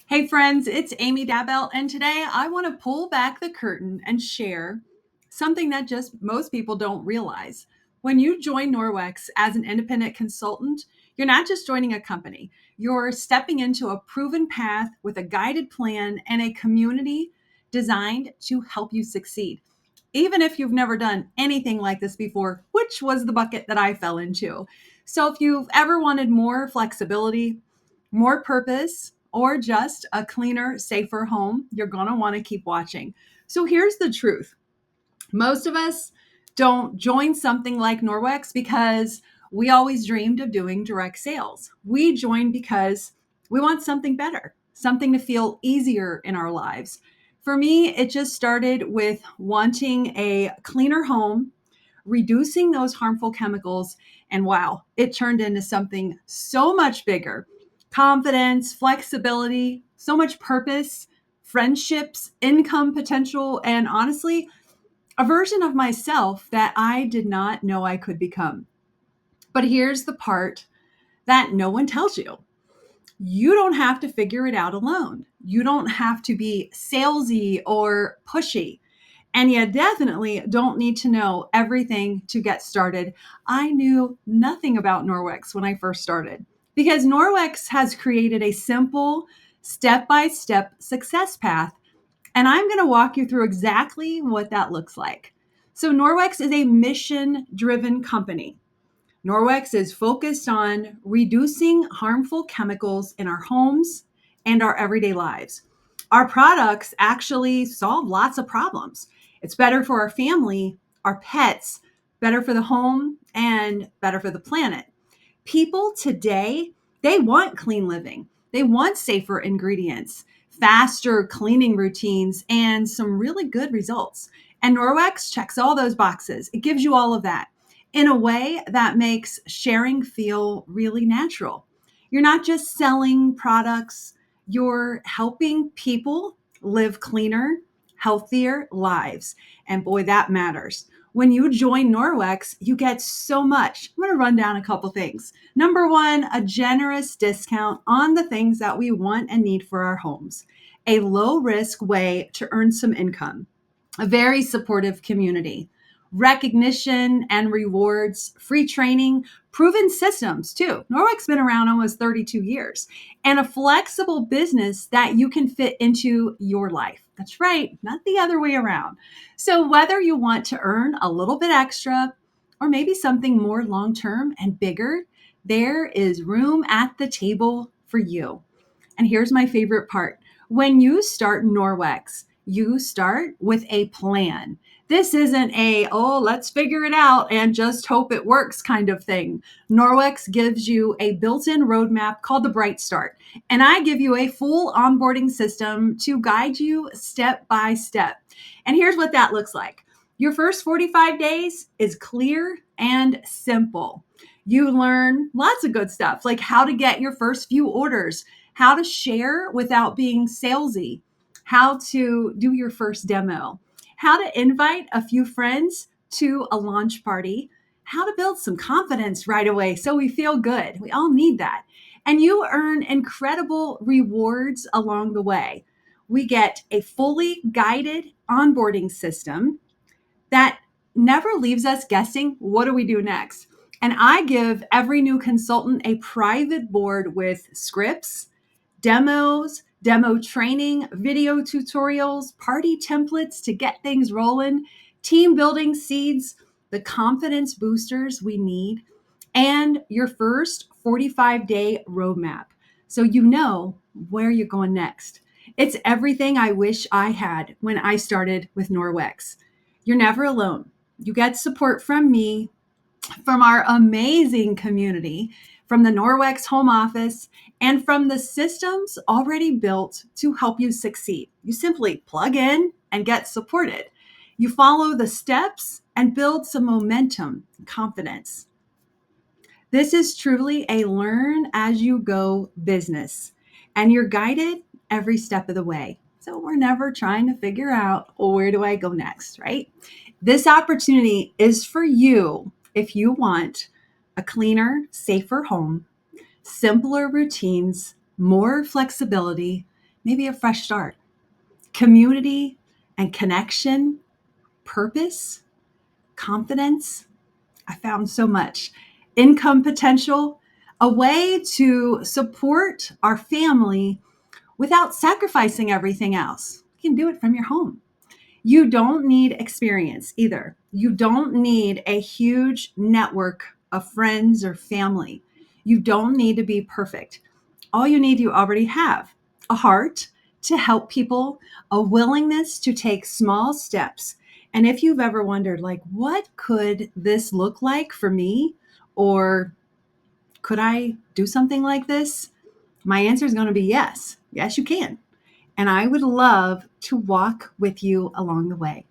Hey friends, it's Amy Dabell, and today I want to pull back the curtain and share something that just most people don't realize. When you join Norwex as an independent consultant, you're not just joining a company, you're stepping into a proven path with a guided plan and a community designed to help you succeed. Even if you've never done anything like this before, which was the bucket that I fell into. So if you've ever wanted more flexibility, more purpose, or just a cleaner, safer home, you're going to want to keep watching. So here's the truth. Most of us don't join something like Norwex because we always dreamed of doing direct sales. We join because we want something better, something to feel easier in our lives. For me, it just started with wanting a cleaner home, reducing those harmful chemicals, and wow, it turned into something so much bigger. Confidence, flexibility, so much purpose, friendships, income potential, and honestly, a version of myself that I did not know I could become. But here's the part that no one tells you. You don't have to figure it out alone. You don't have to be salesy or pushy. And you definitely don't need to know everything to get started. I knew nothing about Norwex when I first started because Norwex has created a simple step by step success path. And I'm going to walk you through exactly what that looks like. So, Norwex is a mission driven company. Norwex is focused on reducing harmful chemicals in our homes and our everyday lives. Our products actually solve lots of problems. It's better for our family, our pets, better for the home, and better for the planet. People today, they want clean living. They want safer ingredients, faster cleaning routines, and some really good results. And Norwex checks all those boxes. It gives you all of that in a way that makes sharing feel really natural. You're not just selling products, you're helping people live cleaner, healthier lives. And boy, that matters. When you join Norwex, you get so much. I'm going to run down a couple things. Number one, a generous discount on the things that we want and need for our homes, a low risk way to earn some income, a very supportive community, recognition and rewards, free training, proven systems too. Norwex been around almost 32 years, and a flexible business that you can fit into your life. That's right, not the other way around. So whether you want to earn a little bit extra or maybe something more long-term and bigger, there is room at the table for you. And here's my favorite part. When you start Norwex, you start with a plan. This isn't a, oh, let's figure it out and just hope it works kind of thing. Norwex gives you a built in roadmap called the Bright Start. And I give you a full onboarding system to guide you step by step. And here's what that looks like. Your first 45 days is clear and simple. You learn lots of good stuff, like how to get your first few orders, how to share without being salesy, how to do your first demo, how to invite a few friends to a launch party, how to build some confidence right away so we feel good. We all need that. And you earn incredible rewards along the way. We get a fully guided onboarding system that never leaves us guessing, what do we do next? And I give every new consultant a private board with scripts, demos, demo training, video tutorials, party templates to get things rolling, team building seeds, the confidence boosters we need, and your first 45-day roadmap. So you know where you're going next. It's everything I wish I had when I started with Norwex. You're never alone. You get support from me, from our amazing community, from the Norwex home office, and from the systems already built to help you succeed. You simply plug in and get supported. You follow the steps and build some momentum and confidence. This is truly a learn as you go business, and you're guided every step of the way. So we're never trying to figure out, well, where do I go next, right? This opportunity is for you if you want a cleaner, safer home, simpler routines, more flexibility, maybe a fresh start, community and connection, purpose, confidence. I found so much. Income potential, a way to support our family without sacrificing everything else. You can do it from your home. You don't need experience either. You don't need a huge network of friends or family. You don't need to be perfect. All you need, you already have a heart to help people, a willingness to take small steps. And if you've ever wondered, like, what could this look like for me? Or could I do something like this? My answer is going to be yes. Yes, you can. And I would love to walk with you along the way.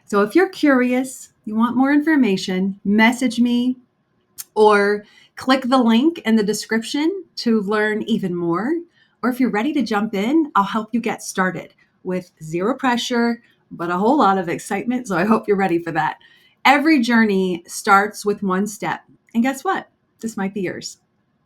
So if you're curious, you want more information, message me or click the link in the description to learn even more. Or if you're ready to jump in, I'll help you get started with zero pressure, but a whole lot of excitement. So I hope you're ready for that. Every journey starts with one step. And guess what? This might be yours.